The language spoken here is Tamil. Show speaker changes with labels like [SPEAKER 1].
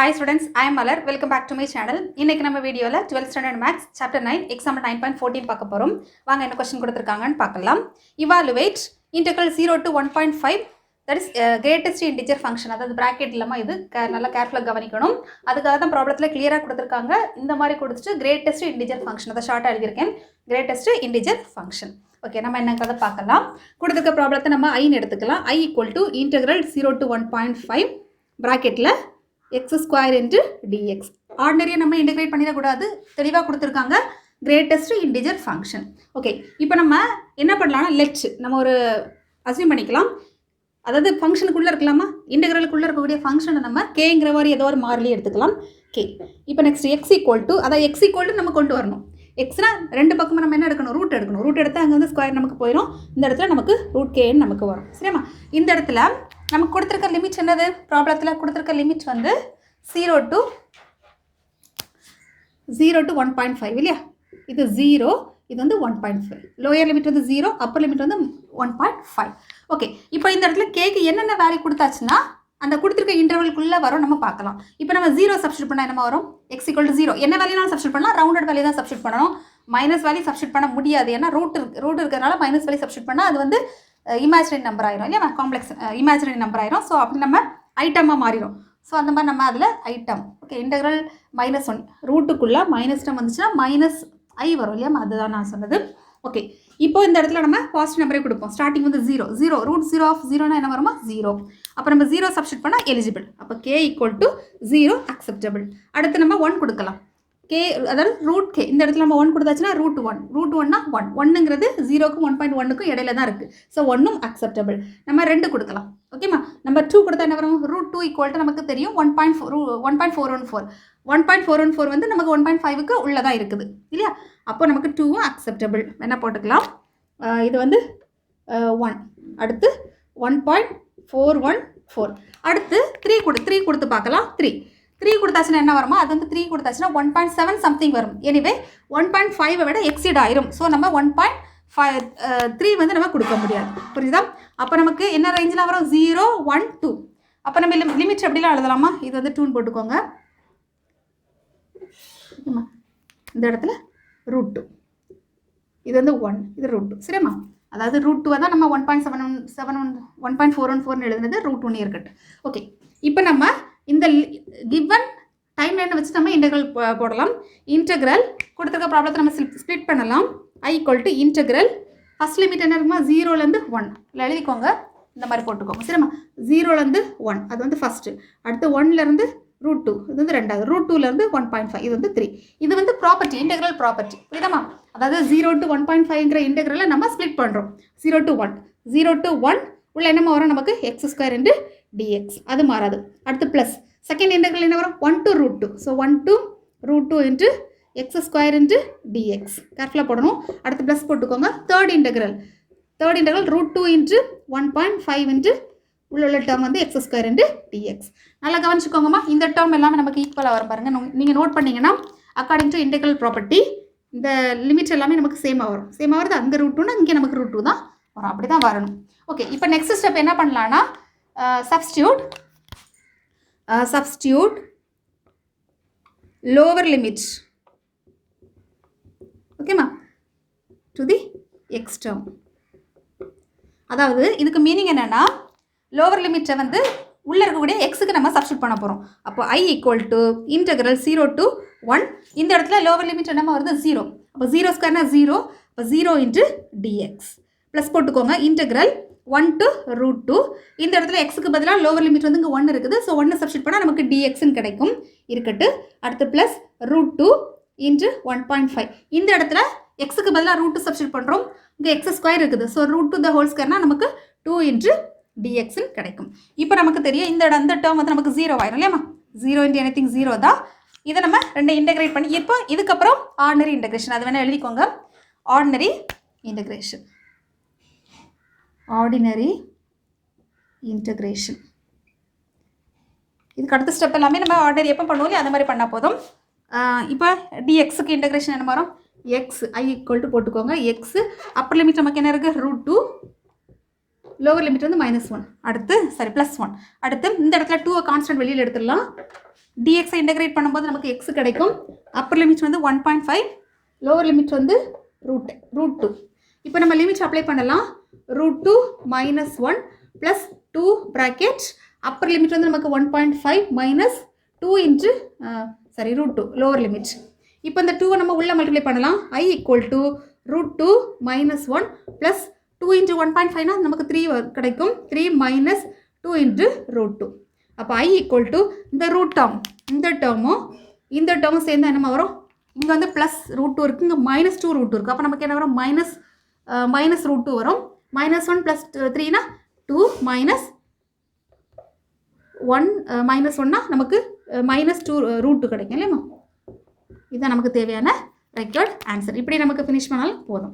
[SPEAKER 1] Hi students, I am Malar. Welcome back to my channel. இன்னைக்கு நம்ம வீடியோல 12th standard maths chapter 9 example 9.14 பார்க்க போறோம். வாங்க என்ன क्वेश्चन கொடுத்திருக்காங்கன்னு பார்க்கலாம். Evaluate integral 0 to 1.5 that is greatest integer function. அதாவது bracket இல்லாம இது நல்லா கேர்ஃபுல்லா கவனிக்கணும். அதுக்காக தான் ப்ராப்ளத்துல கிளியரா கொடுத்திருக்காங்க. இந்த மாதிரி கொடுத்துட்டு greatest integer function அத ஷார்ட்டா எழுதியிருக்கேன். greatest integer function. ஓகே நம்ம என்னங்கறத பார்க்கலாம். கொடுத்திருக்க ப்ராப்ளத்தை நம்ம i ன்னு எடுத்துக்கலாம். i = integral 0 to 1.5 bracketல x square into dx. ஆர்டினரியை நம்ம இன்டெகிரேட் பண்ணிடக்கூடாது, தெளிவாக கொடுத்துருக்காங்க கிரேட்டஸ்ட் இன்டிஜர் ஃபங்க்ஷன். ஓகே இப்போ நம்ம என்ன பண்ணலாம்னா நம்ம ஒரு அசியூம் பண்ணிக்கலாம், அதாவது ஃபங்க்ஷனுக்குள்ளே இருக்கலாமா, இன்டெகிரலுக்குள்ளே இருக்கக்கூடிய ஃபங்க்ஷனை நம்ம கேங்கிற மாதிரி ஏதோ ஒரு மாறிலி எடுத்துக்கலாம் கே. இப்போ நெக்ஸ்ட் எக்ஸ் ஈக்குவல் டு, அதாவது எக்ஸ் ஈக்குவல் டு நம்ம கொண்டு வரணும். எக்ஸ்னா ரெண்டு பக்கமும் நம்ம என்ன எடுக்கணும், ரூட் எடுக்கணும். ரூட் எடுத்து அங்கே வந்து ஸ்கொயர் நமக்கு போயிடும். இந்த இடத்துல நமக்கு ரூட் கேன்னு நமக்கு வரும். சரிம்மா, இந்த இடத்துல நமக்கு கொடுத்துருக்க லிமிட் என்னது, ப்ராப்ளத்தில் கொடுத்துருக்க லிமிட் வந்து 0 to 1.5 இல்லையா. இது 0, இது வந்து 1.5. லோயர் லிமிட் வந்து 0, அப்பர் லிமிட் வந்து 1.5. ஓகே இப்போ இந்த இடத்துல கேக்கு என்னென்ன வேல்யூ கொடுத்தாச்சுன்னா அந்த கொடுத்துருக்க இன்டர்வல்குள்ளே வரும், நம்ம பார்க்கலாம். இப்போ நம்ம 0 சப்ஸ்டியூட் பண்ணால் என்ன வரும், x = 0. என்ன வேல்யூனாலும் சப்ஸ்டியூட் பண்ணலாம், ரவுண்டட் வேல்யூ தான் சப்ஸ்டியூட் பண்ணணும். மைனஸ் வேல்யூ சப்ஸ்டியூட் பண்ண முடியாது, ஏன்னா ரூட் இருக்கிறதுனால மைனஸ் வேல்யூ சப்ஸ்டியூட் பண்ணால் அது வந்து இமேஜினரி நம்பர் ஆயிரும் இல்லையா, காம்ப்ளெக்ஸ் இமேஜினரி நம்பர் ஆயிரும். ஸோ அப்படி நம்ம ஐட்டமாக மாறிடும். ஸோ அந்த மாதிரி நம்ம அதில் ஐட்டம் ஓகே இன்டெக்ரல் -1 ரூட்டுக்குள்ளே மைனஸ் டம் வந்துச்சுன்னா மைனஸ் ஐ வரும் இல்லையா, அதுதான் நான் சொன்னது. ஓகே இப்போ இந்த இடத்துல நம்ம பாசிட்டிவ் நம்பரே கொடுப்போம். ஸ்டார்டிங் வந்து 0 ரூட் 0 ஆஃப் 0னா என்ன வருமா 0. அப்போ நம்ம 0 சப்ஸ்டியூட் பண்ணால் எலிஜிபிள். அப்போ k = 0 அக்செப்டபிள். அடுத்து நம்ம 1 கொடுக்கலாம். கே அதாவது ரூட் கே, இந்த இடத்துல நம்ம 1 கொடுத்தாச்சுன்னா ரூட் 1னா 1ங்கிறது 0க்கும் 1.1க்கும் இடையில தான் இருக்குது. ஸோ 1ம் அக்செப்டபிள். நம்ம 2 கொடுக்கலாம். ஓகேம்மா, நம்பர் 2 கொடுத்தா என்ன வரும், ரூட் 2 = நமக்கு தெரியும் 1.414. 1.414 வந்து நமக்கு 1.5க்கு உள்ளதான் இருக்குது இல்லையா. அப்போ நமக்கு 2ம் அக்செப்டபிள் என்ன போட்டுக்கலாம். இது வந்து 1, அடுத்து 1.414, அடுத்து 3 கொடுத்து பார்க்கலாம். 3 கொடுத்தாச்சுன்னா என்ன வருமா, அது வந்து 3 கொடுத்தாச்சுன்னா 1.7 சம்திங் வரும். எனிவே 1.5 விட எக்ஸிட் ஆயிரும். ஸோ நம்ம 1.3 வந்து நம்ம கொடுக்க முடியாது, புரியுதா. அப்போ நமக்கு என்ன ரேஞ்சில் வரும், 0, 1, 2. அப்போ நம்ம லிமிட் எப்படிலாம் எழுதலாமா, இது வந்து 2 போட்டுக்கோங்க. இந்த இடத்துல ரூட் 2, இது வந்து 1, இது ரூட் 2. சரிம்மா, அதாவது ரூட் 2 தான் நம்ம 1.414 எழுதுனது, ரூட் 1 இருக்கட்டும். ஓகே இப்போ நம்ம இந்த கிவன் டைம் லைனை வச்சு நம்ம இன்டெக்ரல் போடலாம். இன்டெக்ரல் கொடுத்துருக்க ப்ராப்ளத்தை நம்ம ஸ்ப்ளிட் பண்ணலாம். i = இன்டெக்ரல் ஃபர்ஸ்ட் லிமிட் என்ன இருக்குமா, 0லேருந்து 1 இல்லை எழுதிக்கோங்க, இந்த மாதிரி போட்டுக்கோங்க. சரிம்மா, 0லேருந்து 1 அது வந்து ஃபஸ்ட்டு, அடுத்து 1லேருந்து ரூட் 2 இது வந்து ரெண்டாவது, ரூட் 2லேருந்து 1.5 இது வந்து 3. இது வந்து ப்ராப்பர்ட்டி, இன்டெக்ரல் ப்ராப்பர்ட்டி, புரியுதாம்மா. அதாவது 0 to 1.5ங்கிற இன்டெக்ரலை நம்ம ஸ்ப்ளிட் பண்ணுறோம். 0 to 1 உள்ள என்னமா வரும் நமக்கு, x² into dx, அது மாறாது. அடுத்து ப்ளஸ் செகண்ட் இன்டெக்ரல் என்ன வரும், 1 to root 2. So 1 to root 2 into x² into dx கேர்ஃபுல்லாக போடணும். அடுத்து ப்ளஸ் போட்டுக்கோங்க. Third integral root 2 into 1.5 into உள்ள டேர்ம் வந்து x² into dx. நல்லா கவனிச்சுக்கோங்கம்மா, இந்த டேர்ம் எல்லாமே நமக்கு ஈக்குவலாக வரும் பாருங்கள். நீங்கள் நோட் பண்ணிங்கன்னா அக்கார்டிங் டு இன்டெக்ரல் ப்ராப்பர்ட்டி இந்த லிமிட்ஸ் எல்லாமே நமக்கு சேமாக வரும். சேமாக வருது, அங்கே ரூட் 2னா இங்கே நமக்கு ரூட் 2 தான் வரும், அப்படி தான் வரணும். ஓகே இப்போ நெக்ஸ்ட் ஸ்டெப் என்ன பண்ணலான்னா, substitute lower limit, ஓகேம்மா, to the x term. அதாவது இதுக்கு மீனிங் என்னன்னா, லோவர் லிமிட்டை வந்து உள்ளே இருக்கக்கூடிய எக்ஸுக்கு நம்ம சப்ஸ்டியூட் பண்ண போகிறோம். அப்போ i = இன்டெக்ரல் 0 to 1, இந்த இடத்துல லோவர் லிமிட் என்னமா வருது 0. அப்போ 0² 0, அப்போ 0 into dx ப்ளஸ் போட்டுக்கோங்க. இன்டெக்ரல் 1 to root 2, இந்த இடத்துல எக்ஸுக்கு பதிலாக லோவர் லிமிட் வந்து இங்கே 1 இருக்குது. ஸோ 1 சப்ஸ்டியூட் பண்ணால் நமக்கு dxன்னு கிடைக்கும், இருக்கட்டு. அடுத்து ப்ளஸ் ரூட் 2 into 1.5, இந்த இடத்துல எக்ஸுக்கு பதிலாக ரூட் 2 சப்ஸ்டியூட் பண்ணுறோம். இங்கே x² இருக்குது. ஸோ ரூட் 2 the whole squareனா நமக்கு 2 into dxன்னு கிடைக்கும். இப்போ நமக்கு தெரியும் இந்த டேர்ம் வந்து நமக்கு 0 ஆயிரும் இல்லையாம்மா. 0 into anything 0 தான். இதை நம்ம ரெண்டு இன்டெகிரேட் பண்ணி இப்போ இதுக்கப்புறம் ஆர்டினரி இன்டெகிரேஷன், அது வேணால் எழுதிக்கோங்க. ஆர்டினரி இன்டெகிரேஷன் இதுக்கு அடுத்த ஸ்டெப் எல்லாமே நம்ம ஆர்டினரி எப்போ பண்ணுவோம் அந்த மாதிரி பண்ணால் போதும். இப்போ dxக்கு இன்டெகிரேஷன் என்ன வரும், x i = போட்டுக்கோங்க. x அப்பர் லிமிட் நமக்கு என்ன இருக்குது, ரூட் 2 லோவர் லிமிட் வந்து -1 அடுத்து சரி +1 அடுத்து இந்த இடத்துல 2 கான்ஸ்டன்ட் வெளியில் எடுத்துடலாம். dx இன்டகிரேட் பண்ணும்போது நமக்கு x கிடைக்கும். அப்பர் லிமிட் வந்து 1.5 லோவர் லிமிட் வந்து ரூட் 2. இப்போ நம்ம லிமிட் அப்ளை பண்ணலாம். √2 -1 + 2 bracket அப்பர் லிமிட் வந்து நமக்கு 1.5 -2 இன்ட்டு √2 லோவர் லிமிட். இப்போ இந்த 2 நம்ம உள்ள மல்டிப்ளை பண்ணலாம். I = √2 -1 + 2 இன்ட்டு 1.5னா நமக்கு 3 கிடைக்கும். 3 - 2 இன்ட்டு √2. அப்போ I = இந்த ரூட் டேர்ம் இந்த டேர்மும் சேர்ந்து என்னமா வரும்? இங்கே வந்து +√2 இருக்குது, இங்கே -2 √2 இருக்குது. அப்போ நமக்கு என்ன வரும்? -√2 வரும். -1 + 3னா 2 -1னா நமக்கு -2 √2 கிடைக்கும் இல்லையா? இதுதான் நமக்கு தேவையான ரெக்வயர்ட் ஆன்சர். இப்படி நமக்கு ஃபினிஷ் பண்ணாலும் போதும்.